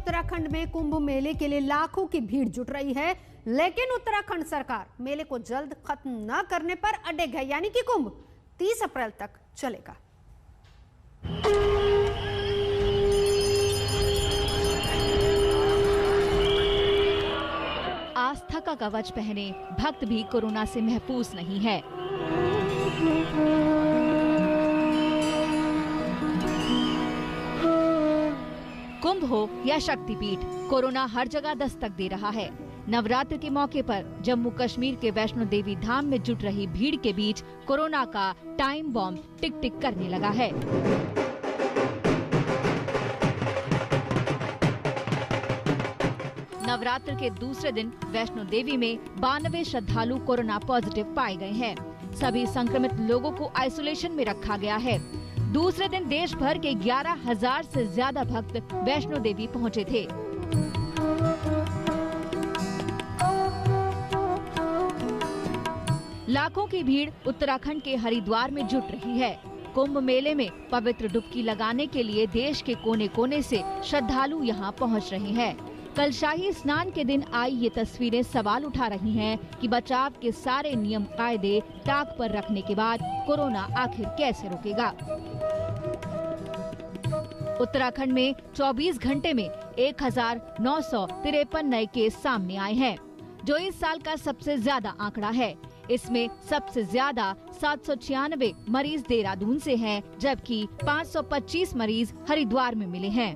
उत्तराखंड में कुंभ मेले के लिए लाखों की भीड़ जुट रही है, लेकिन उत्तराखंड सरकार मेले को जल्द खत्म न करने पर अड़ग है, यानी कि कुंभ 30 अप्रैल तक चलेगा। आस्था का कवच पहने भक्त भी कोरोना से महफूज नहीं है। कुंभ हो या शक्तिपीठ, कोरोना हर जगह दस्तक दे रहा है। नवरात्र के मौके पर जम्मू कश्मीर के वैष्णो देवी धाम में जुट रही भीड़ के बीच कोरोना का टाइम बॉम्ब टिक टिक करने लगा है। नवरात्र के दूसरे दिन वैष्णो देवी में 92 श्रद्धालु कोरोना पॉजिटिव पाए गए हैं। सभी संक्रमित लोगों को आइसोलेशन में रखा गया है। दूसरे दिन देश भर के 11,000 से ज्यादा भक्त वैष्णो देवी पहुंचे थे। लाखों की भीड़ उत्तराखंड के हरिद्वार में जुट रही है। कुंभ मेले में पवित्र डुबकी लगाने के लिए देश के कोने कोने से श्रद्धालु यहां पहुंच रहे हैं। कल शाही स्नान के दिन आई ये तस्वीरें सवाल उठा रही हैं कि बचाव के सारे नियम कायदे ताक पर रखने के बाद कोरोना आखिर कैसे रुकेगा। उत्तराखंड में 24 घंटे में 1953 नए केस सामने आए हैं, जो इस साल का सबसे ज्यादा आंकड़ा है। इसमें सबसे ज्यादा 796 मरीज देहरादून से हैं, जबकि 525 मरीज हरिद्वार में मिले हैं।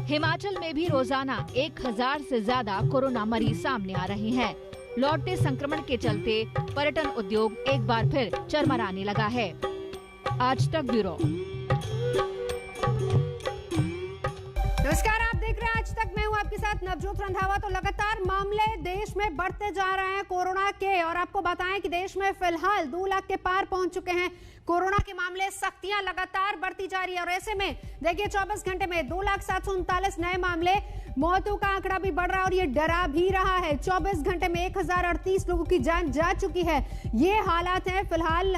हिमाचल में भी रोजाना 1000 से ज्यादा कोरोना मरीज सामने आ रहे हैं। लौटते संक्रमण के चलते पर्यटन उद्योग एक बार फिर चरमराने लगा है। आज तक ब्यूरो। नमस्कार, आप देख रहे हैं आज तक। मैं हूं आपके साथ नवजोत रंधावा। तो लगातार मामले देश में बढ़ते जा रहे हैं कोरोना के, और आपको बताएं कि देश में फिलहाल 2 लाख के पार पहुंच चुके हैं कोरोना के मामले। सख्तियां लगातार बढ़ती जा रही है और ऐसे में देखिए 24 घंटे में 2,739 नए मामले, मौतों का आंकड़ा भी बढ़ रहा है और ये डरा भी रहा है। 24 घंटे में 1038 लोगों की जान जा चुकी है। ये हालात हैं फिलहाल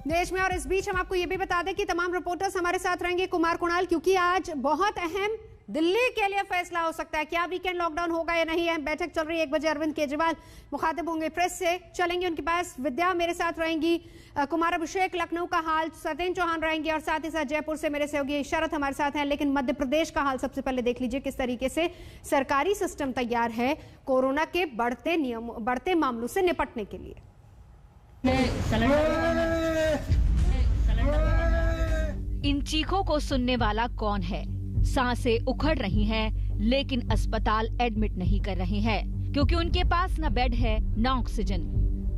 देश में। और इस बीच हम आपको ये भी बता दें कि तमाम रिपोर्टर्स हमारे साथ रहेंगे, कुमार कुणाल, क्योंकि आज बहुत अहम दिल्ली के लिए फैसला हो सकता है। क्या वीकेंड लॉकडाउन होगा या नहीं? अहम बैठक चल रही है। 1 बजे अरविंद केजरीवाल मुखातिब होंगे प्रेस से, चलेंगे उनके पास। विद्या मेरे साथ रहेंगी, कुमार अभिषेक लखनऊ का हाल, सत्येंद्र चौहान रहेंगे, और साथ ही साथ जयपुर से मेरे सहयोगी शरद हमारे साथ हैं। लेकिन मध्य प्रदेश का हाल सबसे पहले देख लीजिए, किस तरीके से सरकारी सिस्टम तैयार है कोरोना के बढ़ते मामलों से निपटने के लिए। इन चीखों को सुनने वाला कौन है? सांसें उखड़ रही हैं, लेकिन अस्पताल एडमिट नहीं कर रहे हैं, क्योंकि उनके पास न बेड है न ऑक्सीजन।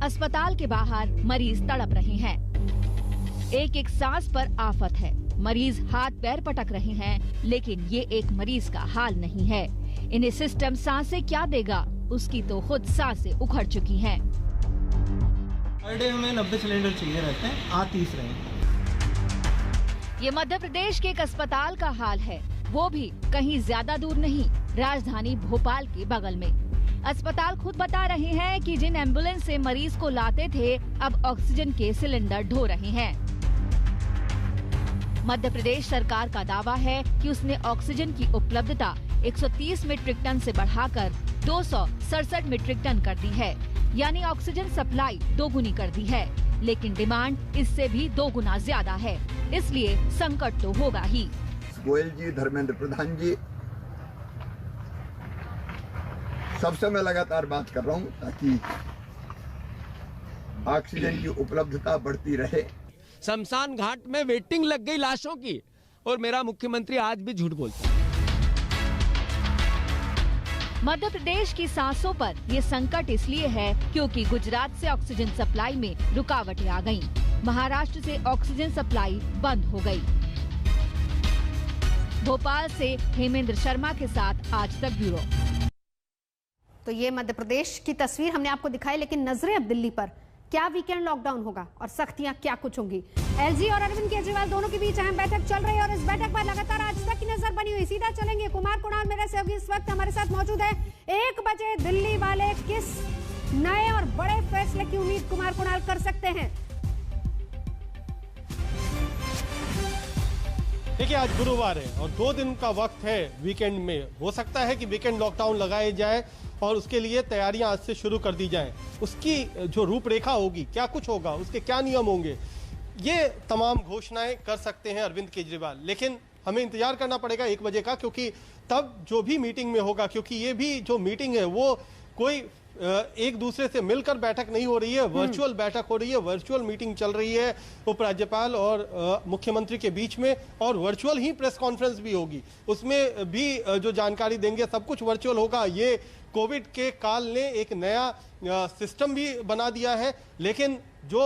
अस्पताल के बाहर मरीज तड़प रहे हैं। एक एक सांस पर आफत है। मरीज हाथ पैर पटक रहे हैं, लेकिन ये एक मरीज का हाल नहीं है। इन्हें सिस्टम सांसें क्या देगा, उसकी तो खुद सांसें उखड़ चुकी हैं। पर डे हमें 90 सिलेंडर चाहिए रहते हैं, आ 30 रहे हैं। ये मध्य प्रदेश के एक अस्पताल का हाल है, वो भी कहीं ज्यादा दूर नहीं, राजधानी भोपाल के बगल में। अस्पताल खुद बता रहे हैं कि जिन एम्बुलेंस से मरीज को लाते थे, अब ऑक्सीजन के सिलेंडर ढो रहे हैं। मध्य प्रदेश सरकार का दावा है कि उसने ऑक्सीजन की उपलब्धता 130 मीट्रिक टन से बढ़ाकर 267 मीट्रिक टन कर दी है, यानी ऑक्सीजन सप्लाई दोगुनी कर दी है। लेकिन डिमांड इससे भी 2 गुना ज्यादा है, इसलिए संकट तो होगा ही। गोयल जी, धर्मेंद्र प्रधान जी, सबसे मैं लगातार बात कर रहा हूं ताकि ऑक्सीजन की उपलब्धता बढ़ती रहे। शमशान घाट में वेटिंग लग गई लाशों की, और मेरा मुख्यमंत्री आज भी झूठ बोलता है। मध्य प्रदेश की सांसों पर ये संकट इसलिए है क्योंकि गुजरात से ऑक्सीजन सप्लाई में रुकावटें आ गईं। महाराष्ट्र से ऑक्सीजन सप्लाई बंद हो गई। भोपाल से हेमेंद्र शर्मा के साथ आज तक ब्यूरो। तो ये मध्य प्रदेश की तस्वीर हमने आपको दिखाई, लेकिन नजरें अब दिल्ली पर। क्या वीकेंड लॉकडाउन होगा और सख्तियां क्या कुछ होंगी? एलजी और अरविंद केजरीवाल दोनों के बीच अहम बैठक चल रही है और इस बैठक पर लगातार आज तक की नजर बनी हुई। सीधा चलेंगे, कुमार कुणाल मेरे सहयोगी इस वक्त हमारे साथ मौजूद है। 1 बजे दिल्ली वाले किस नए और बड़े फैसले की उम्मीद कुमार कुणाल कर सकते हैं? देखिए, आज गुरुवार है और 2 दिन का वक्त है वीकेंड में। हो सकता है कि वीकेंड लॉकडाउन लगाए जाए और उसके लिए तैयारियां आज से शुरू कर दी जाएं। उसकी जो रूपरेखा होगी, क्या कुछ होगा, उसके क्या नियम होंगे, ये तमाम घोषणाएं कर सकते हैं अरविंद केजरीवाल। लेकिन हमें इंतजार करना पड़ेगा 1 बजे का, क्योंकि तब जो भी मीटिंग में होगा, क्योंकि ये भी जो मीटिंग है वो कोई एक दूसरे से मिलकर बैठक नहीं हो रही है, वर्चुअल बैठक हो रही है, वर्चुअल मीटिंग चल रही है उपराज्यपाल और मुख्यमंत्री के बीच में, और वर्चुअल ही प्रेस कॉन्फ्रेंस भी होगी। उसमें भी जो जानकारी देंगे, सब कुछ वर्चुअल होगा। ये कोविड के काल ने एक नया सिस्टम भी बना दिया है। लेकिन जो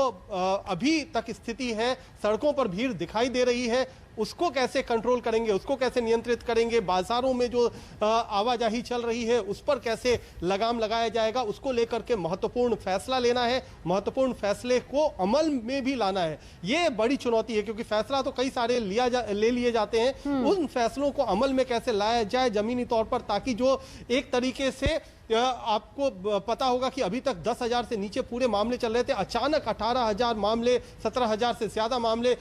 अभी तक स्थिति है, सड़कों पर भीड़ दिखाई दे रही है, उसको कैसे कंट्रोल करेंगे, उसको कैसे नियंत्रित करेंगे, बाजारों में जो आवाजाही चल रही है उस पर कैसे लगाम लगाया जाएगा, उसको लेकर के महत्वपूर्ण फैसला लेना है। महत्वपूर्ण फैसले को अमल में भी लाना है। ये बड़ी चुनौती है, क्योंकि फैसला तो कई सारे ले लिए जाते हैं। उन फैसलों को अमल में कैसे लाया जाए जमीनी तौर पर, ताकि जो एक तरीके से आपको पता होगा कि अभी तक 10,000 से नीचे पूरे मामले चल रहे थे, अचानक 18,000 मामले, 17,000 से ज्यादा मामले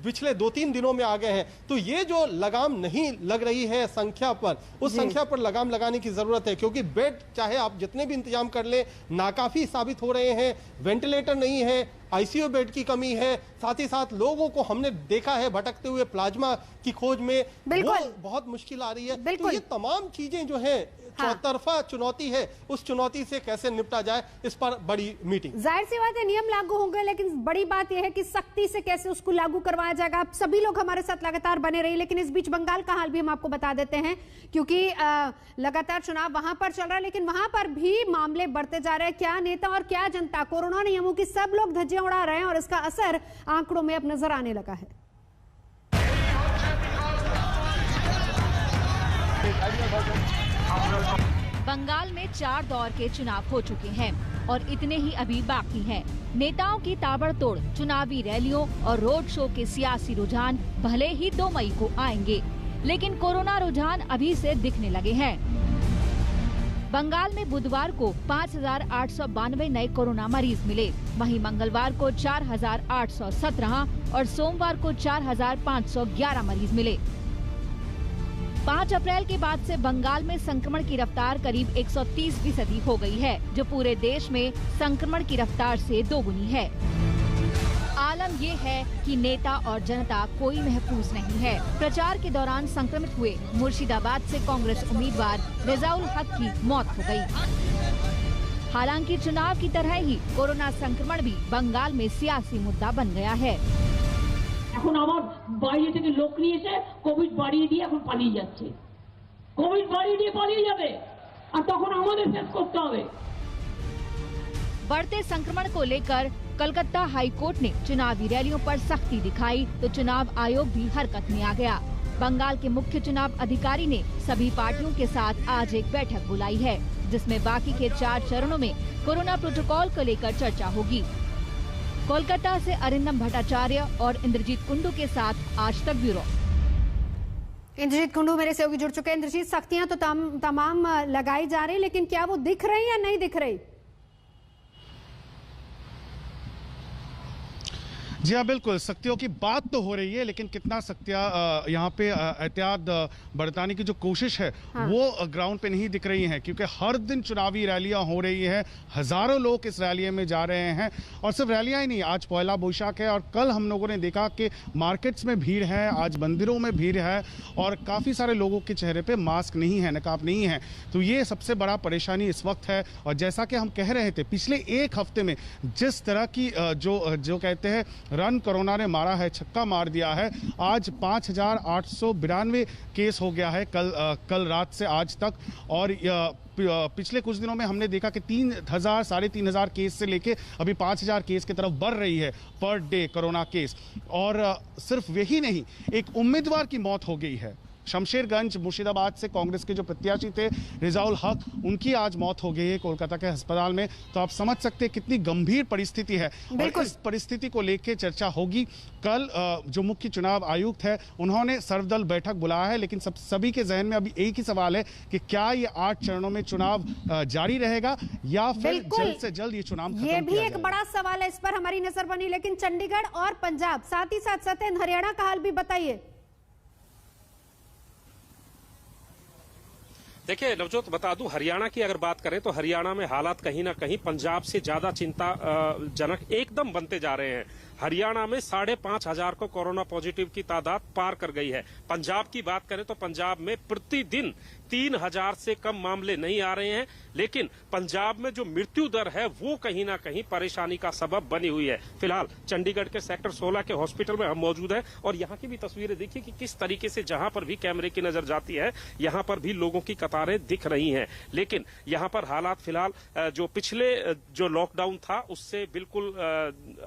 पिछले 2-3 दिनों में आ गए हैं। तो ये जो लगाम नहीं लग रही है संख्या पर, उस संख्या पर लगाम लगाने की जरूरत है, क्योंकि बेड चाहे आप जितने भी इंतजाम कर लें, नाकाफी साबित हो रहे हैं। वेंटिलेटर नहीं है, आईसीयू बेड की कमी है, साथ ही साथ लोगों को हमने देखा है भटकते हुए प्लाज्मा की खोज में, वो बहुत मुश्किल आ रही है। तो ये तमाम चीजें जो है चौतरफा चुनौती है, उस चुनौती से कैसे निपटा जाए, इस पर बड़ी मीटिंग। जाहिर सी बात है, नियम लागू होंगे, लेकिन बड़ी बात यह है कि सख्ती से कैसे उसको लागू करवाया जाएगा। आप सभी लोग हमारे साथ लगातार बने रहिए। लेकिन इस बीच बंगाल का हाल भी हम आपको बता देते हैं, क्योंकि लगातार चुनाव वहां पर चल रहा है, लेकिन वहां पर भी मामले बढ़ते जा रहे हैं। क्या नेता और क्या जनता कोरोना नियमों की सब लोग धज्जियां उड़ा रहे हैं, और इसका असर आंकड़ों में अब नजर आने लगा है। बंगाल में 4 दौर के चुनाव हो चुके हैं और इतने ही अभी बाकी हैं। नेताओं की ताबड़तोड़ चुनावी रैलियों और रोड शो के सियासी रुझान भले ही 2 मई को आएंगे, लेकिन कोरोना रुझान अभी से दिखने लगे हैं। बंगाल में बुधवार को 5,892 नए कोरोना मरीज मिले। वहीं मंगलवार को 4,817 और सोमवार को 4,511 मरीज मिले। 5 अप्रैल के बाद से बंगाल में संक्रमण की रफ्तार करीब 130% हो गई है, जो पूरे देश में संक्रमण की रफ्तार से दोगुनी है। आलम ये है कि नेता और जनता कोई महफूज नहीं है। प्रचार के दौरान संक्रमित हुए मुर्शिदाबाद से कांग्रेस उम्मीदवार रेजाउल हक की मौत हो गई। हालांकि चुनाव की तरह ही कोरोना संक्रमण भी बंगाल में सियासी मुद्दा बन गया है। এখন আমার বাইরে থেকে লোক নিয়ে এসে কোভিড বাড়িয়ে দিয়ে এখন পালিয়ে যাচ্ছে। কোভিড বাড়িয়ে দিয়ে পালিয়ে যাবে আর তখন আমাদের ফেস করতে হবে। बढ़ते संक्रमण को लेकर कलकत्ता हाई कोर्ट ने चुनावी रैलियों पर सख्ती दिखाई तो चुनाव आयोग भी हरकत में आ गया। बंगाल के मुख्य चुनाव अधिकारी ने सभी पार्टियों के साथ आज एक बैठक बुलाई है, जिसमें बाकी के 4 चरणों में कोरोना प्रोटोकॉल को लेकर चर्चा होगी। कोलकाता से अरिंदम भट्टाचार्य और इंद्रजीत कुंडू के साथ आज तक ब्यूरो। इंद्रजीत कुंडू मेरे सहयोगी जुड़ चुके हैं। इंद्रजीत, सख्तियां तो तमाम लगाई जा रही, लेकिन क्या वो दिख रही या नहीं दिख रही? जी हाँ, बिल्कुल सख्तियों की बात तो हो रही है, लेकिन कितना सख्तियाँ यहाँ पे एहतियात बरताने की जो कोशिश है वो ग्राउंड पे नहीं दिख रही हैं, क्योंकि हर दिन चुनावी रैलियाँ हो रही हैं, हजारों लोग इस रैली में जा रहे हैं। और सिर्फ रैलियाँ ही नहीं, आज पहला बोईशाख है और कल हम लोगों ने देखा कि मार्केट्स में भीड़ है, आज मंदिरों में भीड़ है और काफ़ी सारे लोगों के चेहरे पर मास्क नहीं है, नकाब नहीं है। तो ये सबसे बड़ा परेशानी इस वक्त है। और जैसा कि हम कह रहे थे, पिछले 1 हफ्ते में जिस तरह की जो कहते हैं रन कोरोना ने मारा है, छक्का मार दिया है। आज 5,892 केस हो गया है कल रात से आज तक। और पिछले कुछ दिनों में हमने देखा कि 3,000 साढ़े 3,000 केस से लेके अभी 5,000 केस की तरफ बढ़ रही है पर डे कोरोना केस। और सिर्फ यही नहीं, एक उम्मीदवार की मौत हो गई है शमशेरगंज मुर्शिदाबाद से कांग्रेस के जो प्रत्याशी थे रिजाउल हक, उनकी आज मौत हो गई है कोलकाता के अस्पताल में। तो आप समझ सकते हैं कितनी गंभीर परिस्थिति है और इस परिस्थिति को लेकर चर्चा होगी। कल जो मुख्य चुनाव आयुक्त है उन्होंने सर्वदल बैठक बुलाया है, लेकिन सभी के जहन में अभी एक ही सवाल है कि क्या ये 8 चरणों में चुनाव जारी रहेगा या फिर जल्द से जल्द ये चुनाव खत्म किया जाएगा। ये भी एक बड़ा सवाल है, इस पर हमारी नजर बनी। लेकिन चंडीगढ़ और पंजाब, साथ ही साथ सत्येंद्र, हरियाणा का हाल भी बताइए। देखिए नवजोत, बता दूं, हरियाणा की अगर बात करें तो हरियाणा में हालात कहीं ना कहीं पंजाब से ज्यादा चिंताजनक एकदम बनते जा रहे हैं। हरियाणा में 5,500 को कोरोना पॉजिटिव की तादाद पार कर गई है। पंजाब की बात करें तो पंजाब में प्रतिदिन 3,000 से कम मामले नहीं आ रहे हैं, लेकिन पंजाब में जो मृत्यु दर है वो कहीं ना कहीं परेशानी का सबब बनी हुई है। फिलहाल चंडीगढ़ के सेक्टर 16 के हॉस्पिटल में हम मौजूद हैं और यहाँ की भी तस्वीरें देखिए कि किस तरीके से जहां पर भी कैमरे की नजर जाती है यहाँ पर भी लोगों की कतारें दिख रही हैं। लेकिन यहाँ पर हालात फिलहाल जो पिछले जो लॉकडाउन था उससे बिल्कुल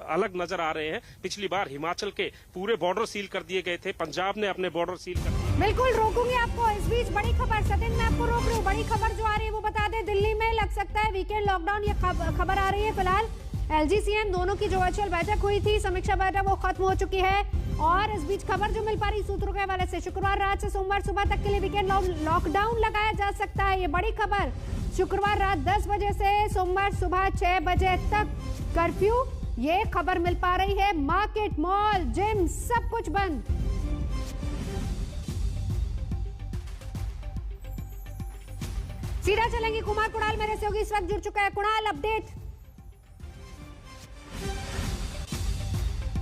अलग नजर आ रहे हैं। पिछली बार हिमाचल के पूरे बॉर्डर सील कर दिए गए थे, पंजाब ने अपने बॉर्डर सील कर दिए। बिल्कुल रोकूंगी आपको। इस बीच बड़ी खबर, सत्येंद्र मैं आपको रोक रही हूँ, बड़ी खबर जो आ रही है वो बता दें। दिल्ली में लग सकता है वीकेंड लॉकडाउन, ये खबर आ रही है। फिलहाल एलजी सीएम दोनों की जो वर्चुअल बैठक हुई थी, समीक्षा बैठक, वो खत्म हो चुकी है। और इस बीच खबर जो मिल पा रही सूत्रों के हवाले से, शुक्रवार रात से सोमवार सुबह तक के लिए वीकेंड लॉकडाउन लगाया जा सकता है। ये बड़ी खबर, शुक्रवार रात 10 बजे से सोमवार सुबह 6 बजे तक कर्फ्यू, ये खबर मिल पा रही है। मार्केट, मॉल, जिम सब कुछ बंद। सीधा चलेंगे, कुमार कुणाल मेरे सहयोगी इस वक्त जुड़ चुका है। कुणाल, अपडेट।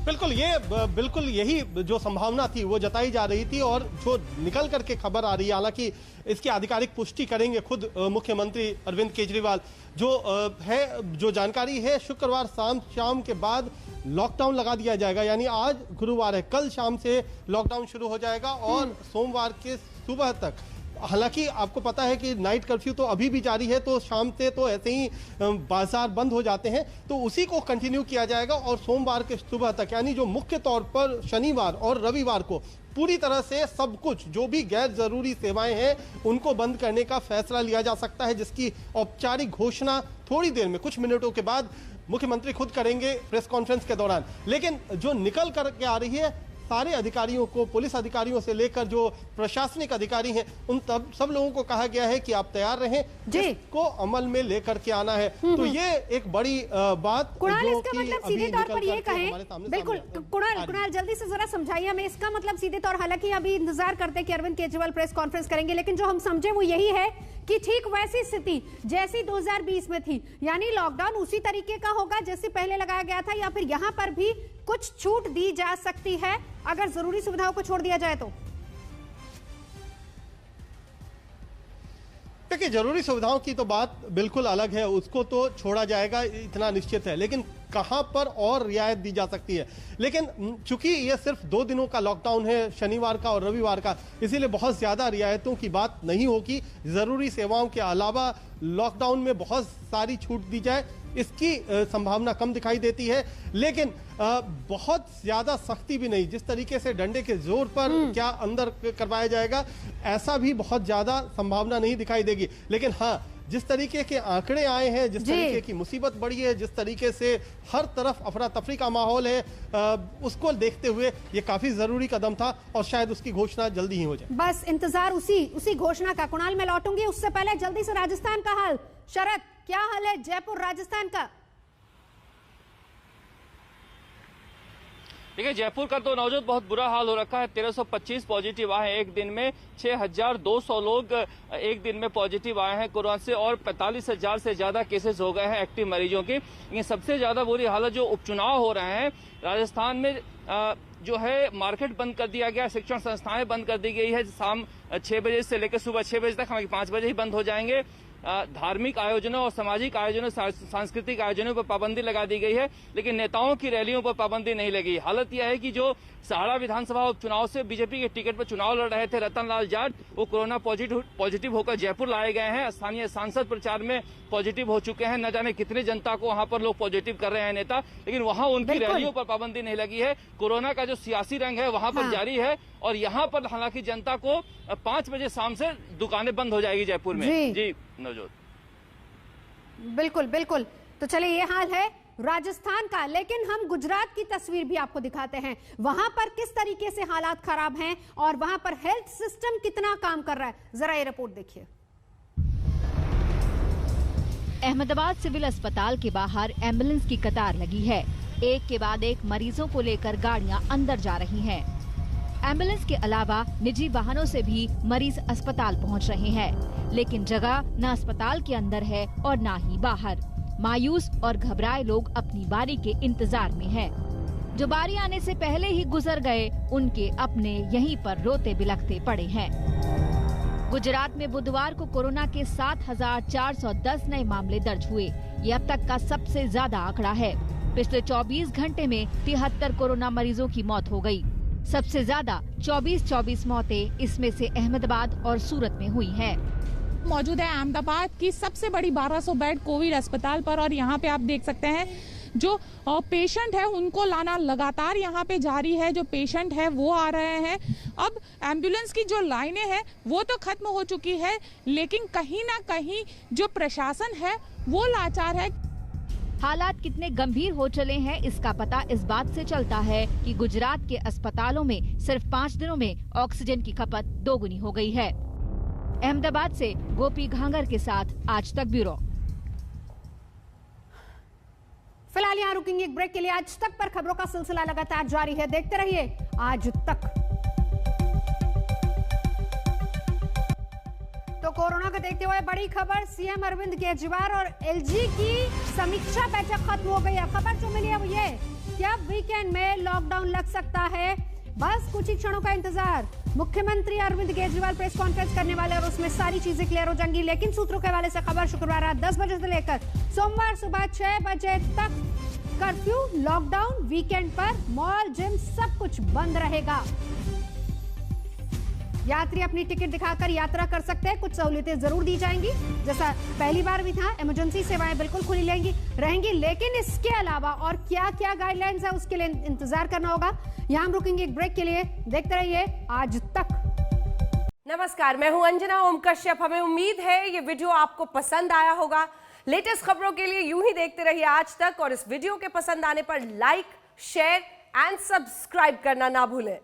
बिल्कुल यही जो संभावना थी वो जताई जा रही थी और जो निकल करके खबर आ रही है, हालांकि इसकी आधिकारिक पुष्टि करेंगे खुद मुख्यमंत्री अरविंद केजरीवाल। जो जानकारी है, शुक्रवार शाम के बाद लॉकडाउन लगा दिया जाएगा, यानी आज गुरुवार है, कल शाम से लॉकडाउन शुरू हो जाएगा और सोमवार के सुबह तक। हालांकि आपको पता है कि नाइट कर्फ्यू तो अभी भी जारी है, तो शाम से तो ऐसे ही बाजार बंद हो जाते हैं, तो उसी को कंटिन्यू किया जाएगा और सोमवार के सुबह तक, यानी जो मुख्य तौर पर शनिवार और रविवार को पूरी तरह से सब कुछ जो भी गैर जरूरी सेवाएं हैं उनको बंद करने का फैसला लिया जा सकता है, जिसकी औपचारिक घोषणा थोड़ी देर में, कुछ मिनटों के बाद मुख्यमंत्री खुद करेंगे प्रेस कॉन्फ्रेंस के दौरान। लेकिन जो निकल करके आ रही है, सारे अधिकारियों को, पुलिस अधिकारियों से लेकर जो प्रशासनिक अधिकारी हैं, उन सब लोगों को कहा गया है कि आप तैयार रहें, इसको अमल में लेकर के आना है। तो ये एक बड़ी बात, कुणाल, इसका मतलब सीधे तौर पर ये कहें, बिल्कुल कुणाल जल्दी से जरा समझाइए हमें इसका मतलब सीधे तौर। हालांकि अभी इंतजार करते हैं कि अरविंद केजरीवाल प्रेस कॉन्फ्रेंस करेंगे, लेकिन जो हम समझे वो यही है कि ठीक वैसी स्थिति जैसी 2020 में थी, यानी लॉकडाउन उसी तरीके का होगा जैसे पहले लगाया गया था, या फिर यहां पर भी कुछ छूट दी जा सकती है अगर जरूरी सुविधाओं को छोड़ दिया जाए तो। देखिए, जरूरी सुविधाओं की तो बात बिल्कुल अलग है, उसको तो छोड़ा जाएगा, इतना निश्चित है, लेकिन कहां पर और रियायत दी जा सकती है। लेकिन चूंकि ये सिर्फ 2 दिनों का लॉकडाउन है, शनिवार का और रविवार का, इसीलिए बहुत ज्यादा रियायतों की बात नहीं होगी। जरूरी सेवाओं के अलावा लॉकडाउन में बहुत सारी छूट दी जाए, इसकी संभावना कम दिखाई देती है। लेकिन बहुत ज्यादा सख्ती भी नहीं, जिस तरीके से डंडे के जोर पर क्या अंदर करवाया जाएगा, ऐसा भी बहुत ज्यादा संभावना नहीं दिखाई देगी। लेकिन हाँ, जिस तरीके के आंकड़े आए हैं, जिस तरीके की मुसीबत बढ़ी है, जिस तरीके से हर तरफ अफरा तफरी का माहौल है, उसको देखते हुए ये काफी जरूरी कदम था और शायद उसकी घोषणा जल्दी ही हो जाए। बस इंतजार उसी घोषणा का। कुणाल, मैं लौटूंगी, उससे पहले जल्दी से राजस्थान का हाल। शरद, क्या हाल है जयपुर राजस्थान का? देखिए, जयपुर का तो नवजोत बहुत बुरा हाल हो रखा है। 1325 पॉजिटिव आए हैं एक दिन में, 6,200 लोग एक दिन में पॉजिटिव आए हैं कोरोना से और 45,000 से ज्यादा केसेस हो गए हैं एक्टिव मरीजों की। ये सबसे ज्यादा बुरी हालत जो उपचुनाव हो रहे हैं राजस्थान में, जो है मार्केट बंद कर दिया गया, शिक्षण संस्थाएं बंद कर दी गई है। शाम 6 बजे से लेकर सुबह 6 बजे तक, हालांकि 5 बजे ही बंद हो जाएंगे। धार्मिक आयोजनों और सामाजिक आयोजनों, सांस्कृतिक आयोजनों पर पाबंदी लगा दी गई है, लेकिन नेताओं की रैलियों पर पाबंदी नहीं लगी। हालत यह है कि जो सहाड़ा विधानसभा उपचुनाव से बीजेपी के टिकट पर चुनाव लड़ रहे थे रतन लाल जाट, वो कोरोना पॉजिटिव होकर जयपुर लाए गए हैं। स्थानीय सांसद प्रचार में पॉजिटिव हो चुके हैं। न जाने कितने जनता को वहां पर लोग पॉजिटिव कर रहे हैं नेता, लेकिन वहां उनकी रैलियों पर पाबंदी नहीं लगी है। कोरोना का जो सियासी रंग है वहां पर जारी है, और यहाँ पर हालांकि जनता को 5 बजे शाम से दुकानें बंद हो जाएगी जयपुर में। जी नवजोत, बिल्कुल बिल्कुल। तो चलिए, ये हाल है राजस्थान का, लेकिन हम गुजरात की तस्वीर भी आपको दिखाते हैं। वहां पर किस तरीके से हालात खराब हैं और वहां पर हेल्थ सिस्टम कितना काम कर रहा है, जरा ये रिपोर्ट देखिए। अहमदाबाद सिविल अस्पताल के बाहर एम्बुलेंस की कतार लगी है। एक के बाद एक मरीजों को लेकर गाड़ियां अंदर जा रही हैं। एम्बुलेंस के अलावा निजी वाहनों से भी मरीज अस्पताल पहुंच रहे हैं, लेकिन जगह न अस्पताल के अंदर है और न ही बाहर। मायूस और घबराए लोग अपनी बारी के इंतजार में हैं। जो बारी आने से पहले ही गुजर गए, उनके अपने यहीं पर रोते बिलखते पड़े हैं। गुजरात में बुधवार को कोरोना के 7,410 नए मामले दर्ज हुए। ये अब तक का सबसे ज्यादा आंकड़ा है। पिछले 24 घंटे में 73 कोरोना मरीजों की मौत हो गई। सबसे ज्यादा 24 मौतें इसमें से अहमदाबाद और सूरत में हुई हैं। मौजूद है अहमदाबाद की सबसे बड़ी 1200 बेड कोविड अस्पताल पर, और यहाँ पे आप देख सकते हैं जो पेशेंट है उनको लाना लगातार यहाँ पे जारी है। जो पेशेंट है वो आ रहे हैं। अब एम्बुलेंस की जो लाइनें हैं वो तो खत्म हो चुकी है, लेकिन कहीं ना कहीं जो प्रशासन है वो लाचार है। हालात कितने गंभीर हो चले हैं इसका पता इस बात से चलता है कि गुजरात के अस्पतालों में सिर्फ 5 दिनों में ऑक्सीजन की खपत 2 गुनी हो गई है। अहमदाबाद से गोपी घांगर के साथ आज तक ब्यूरो। फिलहाल यहाँ रुकेंगे एक ब्रेक के लिए। आज तक पर खबरों का सिलसिला लगातार जारी है, देखते रहिए आज तक। तो कोरोना को देखते हुए बड़ी खबर, सीएम अरविंद केजरीवाल और एलजी की समीक्षा बैठक खत्म हो गई है। खबर जो मिली है वो ये कि अब वीकेंड में लॉकडाउन लग सकता है। बस कुछ ही क्षणों का इंतजार। मुख्यमंत्री अरविंद केजरीवाल प्रेस कॉन्फ्रेंस करने वाले और उसमें सारी चीजें क्लियर हो जाएंगी। लेकिन सूत्रों के हवाले से खबर, शुक्रवार रात 10 बजे से लेकर सोमवार सुबह 6 बजे तक कर्फ्यू, लॉकडाउन। वीकेंड पर मॉल, जिम सब कुछ बंद रहेगा। यात्री अपनी टिकट दिखाकर यात्रा कर सकते हैं। कुछ सहूलियतें जरूर दी जाएंगी, जैसा पहली बार भी था। इमरजेंसी सेवाएं बिल्कुल खुली रहेंगी, लेकिन इसके अलावा और क्या क्या गाइडलाइंस है उसके लिए इंतजार करना होगा। यहाँ हम रुकेंगे एक ब्रेक के लिए, देखते रहिए आज तक। नमस्कार, मैं हूं अंजना ओम कश्यप। हमें उम्मीद है ये वीडियो आपको पसंद आया होगा। लेटेस्ट खबरों के लिए यूं ही देखते रहिए आज तक, और इस वीडियो के पसंद आने पर लाइक, शेयर एंड सब्सक्राइब करना ना भूलें।